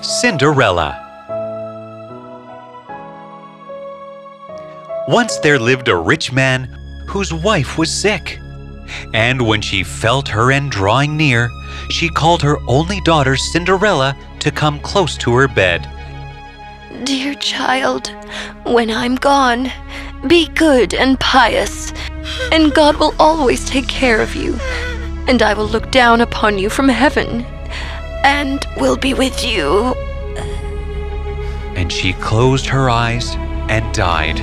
Cinderella. Once there lived a rich man whose wife was sick. And when she felt her end drawing near, she called her only daughter Cinderella to come close to her bed. Dear child, when I'm gone, be good and pious, and God will always take care of you, and I will look down upon you from heaven, and will be with you. And she closed her eyes and died.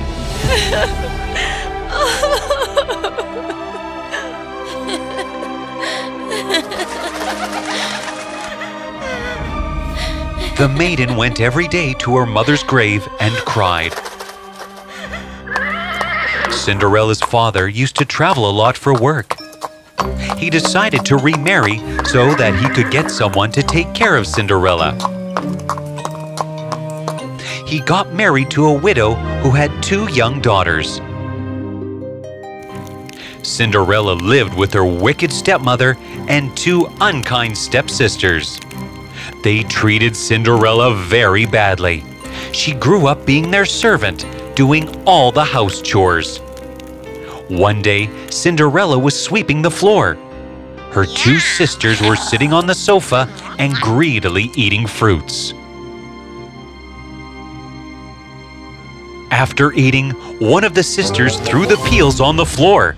The maiden went every day to her mother's grave and cried. Cinderella's father used to travel a lot for work. He decided to remarry so that he could get someone to take care of Cinderella. He got married to a widow who had 2 young daughters. Cinderella lived with her wicked stepmother and 2 unkind stepsisters. They treated Cinderella very badly. She grew up being their servant, doing all the house chores. One day, Cinderella was sweeping the floor. Her 2 sisters were sitting on the sofa and greedily eating fruits. After eating, one of the sisters threw the peels on the floor.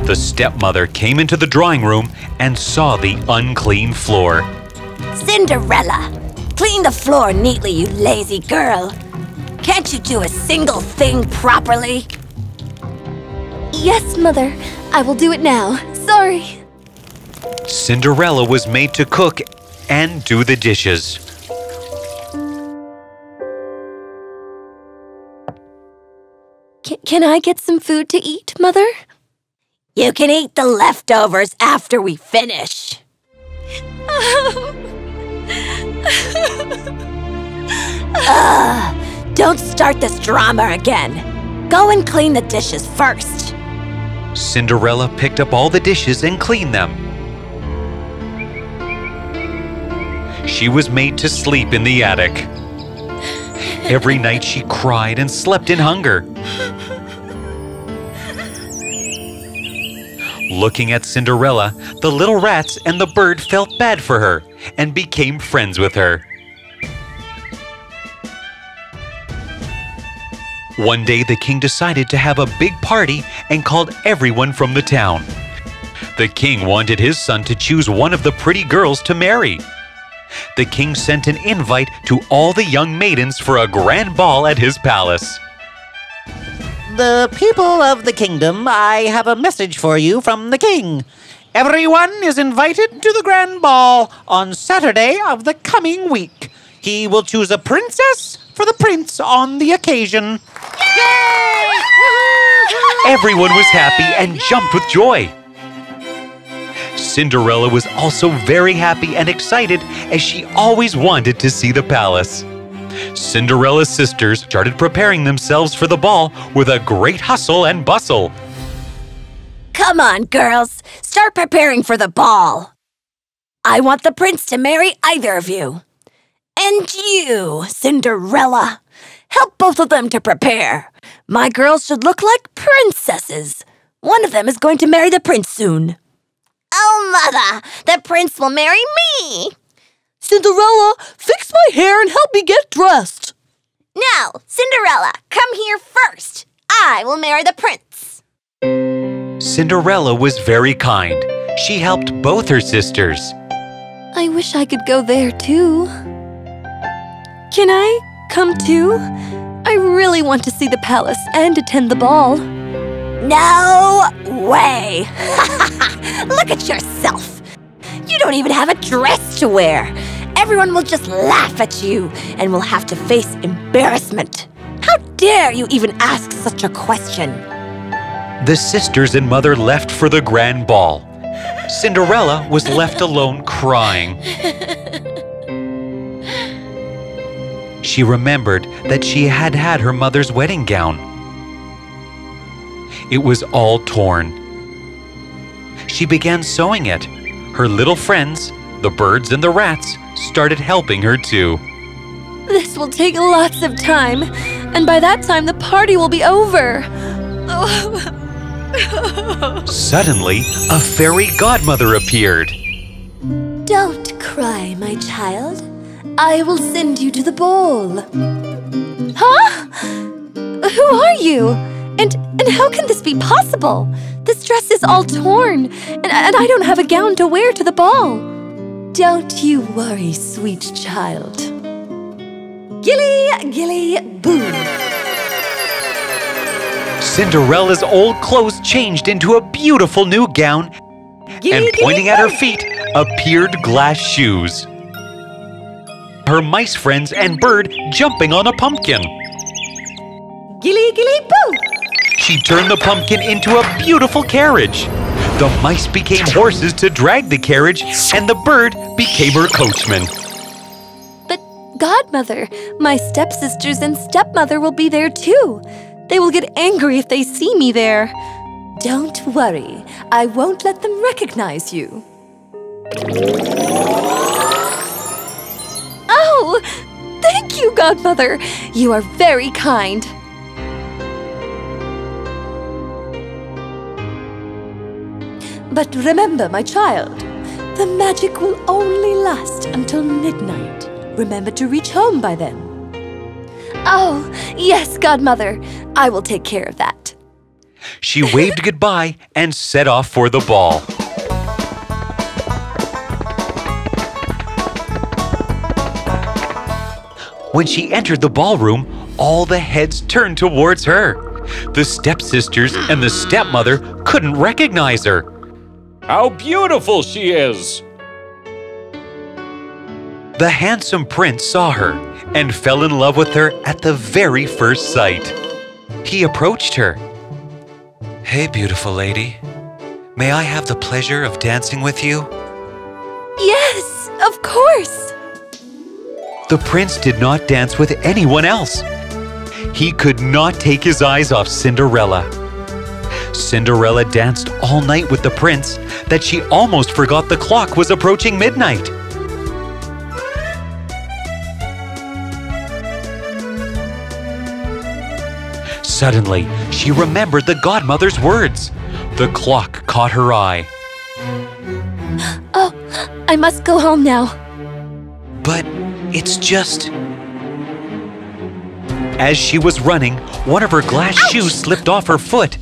The stepmother came into the drawing room and saw the unclean floor. Cinderella, clean the floor neatly, you lazy girl. Can't you do a single thing properly? Yes, Mother. I will do it now. Sorry. Cinderella was made to cook and do the dishes. Can I get some food to eat, Mother? You can eat the leftovers after we finish. Don't start this drama again. Go and clean the dishes first. Cinderella picked up all the dishes and cleaned them. She was made to sleep in the attic. Every night she cried and slept in hunger. Looking at Cinderella, the little rats and the bird felt bad for her and became friends with her. One day the king decided to have a big party and called everyone from the town. The king wanted his son to choose one of the pretty girls to marry. The king sent an invite to all the young maidens for a grand ball at his palace. The people of the kingdom, I have a message for you from the king. Everyone is invited to the grand ball on Saturday of the coming week. He will choose a princess for the prince on the occasion. Yay! Everyone was happy and jumped with joy. Cinderella was also very happy and excited as she always wanted to see the palace. Cinderella's sisters started preparing themselves for the ball with a great hustle and bustle. Come on, girls. Start preparing for the ball. I want the prince to marry either of you. And you, Cinderella. Help both of them to prepare. My girls should look like princesses. One of them is going to marry the prince soon. Oh, Mother, the prince will marry me. Cinderella, fix my hair and help me get dressed. No, Cinderella, come here first. I will marry the prince. Cinderella was very kind. She helped both her sisters. I wish I could go there too. Can I come too? I really want to see the palace and attend the ball. No way! Look at yourself. You don't even have a dress to wear. Everyone will just laugh at you and will have to face embarrassment. How dare you even ask such a question? The sisters and mother left for the grand ball. Cinderella was left alone crying. She remembered that she had had her mother's wedding gown. It was all torn. She began sewing it. Her little friends, The birds and the rats started helping her too. This will take lots of time, and by that time the party will be over. Suddenly, a fairy godmother appeared. Don't cry, my child. I will send you to the ball. Huh? Who are you? And how can this be possible? This dress is all torn, and I don't have a gown to wear to the ball. Don't you worry, sweet child. Gilly, gilly, boom. Cinderella's old clothes changed into a beautiful new gown, and pointing at her feet appeared glass shoes. Her mice friends and bird jumping on a pumpkin. Gilly, gilly, boo! She turned the pumpkin into a beautiful carriage. The mice became horses to drag the carriage, and the bird became her coachman. But, Godmother, my stepsisters and stepmother will be there too. They will get angry if they see me there. Don't worry, I won't let them recognize you. Oh, thank you, Godmother. You are very kind. But remember, my child, the magic will only last until midnight. Remember to reach home by then. Oh, yes, Godmother. I will take care of that. She waved goodbye and set off for the ball. When she entered the ballroom, all the heads turned towards her. The stepsisters and the stepmother couldn't recognize her. How beautiful she is! The handsome prince saw her and fell in love with her at the very first sight. He approached her. "Hey, beautiful lady. May I have the pleasure of dancing with you?" Yes, of course. The prince did not dance with anyone else. He could not take his eyes off Cinderella. Cinderella danced all night with the prince that she almost forgot the clock was approaching midnight. Suddenly, she remembered the godmother's words. The clock caught her eye. Oh, I must go home now. But it's just... As she was running, one of her glass shoes slipped off her foot,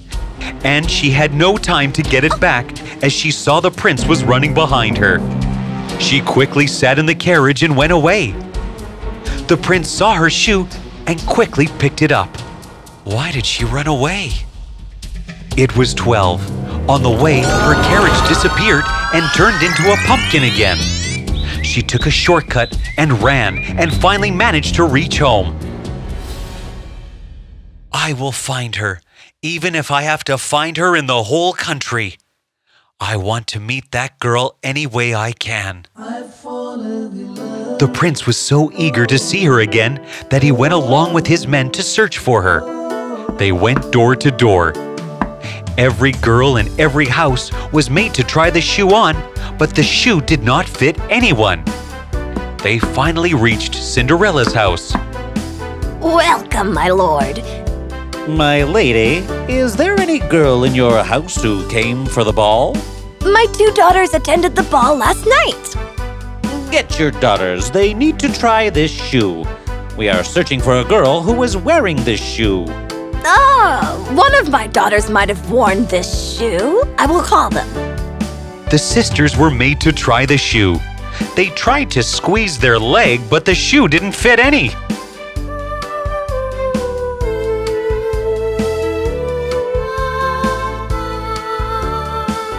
and she had no time to get it back as she saw the prince was running behind her. She quickly sat in the carriage and went away. The prince saw her shoe and quickly picked it up. Why did she run away? It was 12. On the way, her carriage disappeared and turned into a pumpkin again. She took a shortcut and ran and finally managed to reach home. I will find her, even if I have to find her in the whole country. I want to meet that girl any way I can. The prince was so eager to see her again that he went along with his men to search for her. They went door to door. Every girl in every house was made to try the shoe on, but the shoe did not fit anyone. They finally reached Cinderella's house. Welcome, my lord. My lady, is there any girl in your house who came for the ball? My 2 daughters attended the ball last night. Get your daughters. They need to try this shoe. We are searching for a girl who was wearing this shoe. Oh, one of my daughters might have worn this shoe. I will call them. The sisters were made to try the shoe. They tried to squeeze their leg, but the shoe didn't fit any.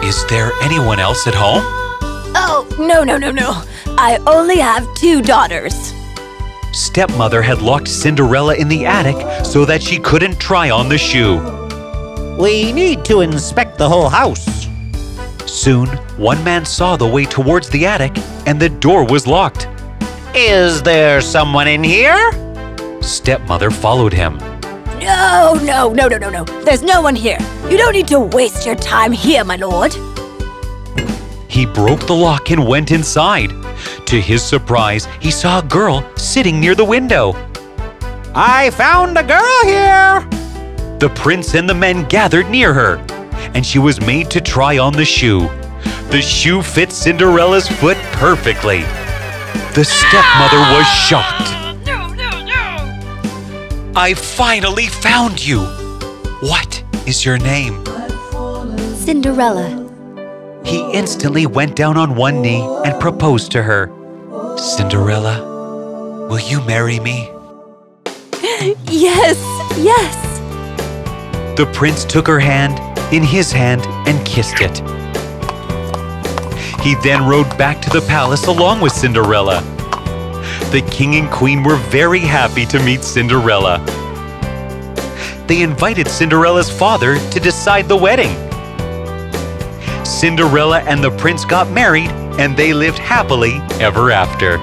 Is there anyone else at home? Oh, no. I only have 2 daughters. Stepmother had locked Cinderella in the attic so that she couldn't try on the shoe. We need to inspect the whole house. Soon, one man saw the way towards the attic and the door was locked. Is there someone in here? Stepmother followed him. No. There's no one here. You don't need to waste your time here, my lord. He broke the lock and went inside. To his surprise, he saw a girl sitting near the window. I found a girl here! The prince and the men gathered near her, and she was made to try on the shoe. The shoe fit Cinderella's foot perfectly. The stepmother was shocked. I finally found you! What is your name? Cinderella. He instantly went down on one knee and proposed to her. Cinderella, will you marry me? Yes, yes. The prince took her hand in his hand and kissed it. He then rode back to the palace along with Cinderella. The king and queen were very happy to meet Cinderella. They invited Cinderella's father to decide the wedding. Cinderella and the prince got married, and they lived happily ever after.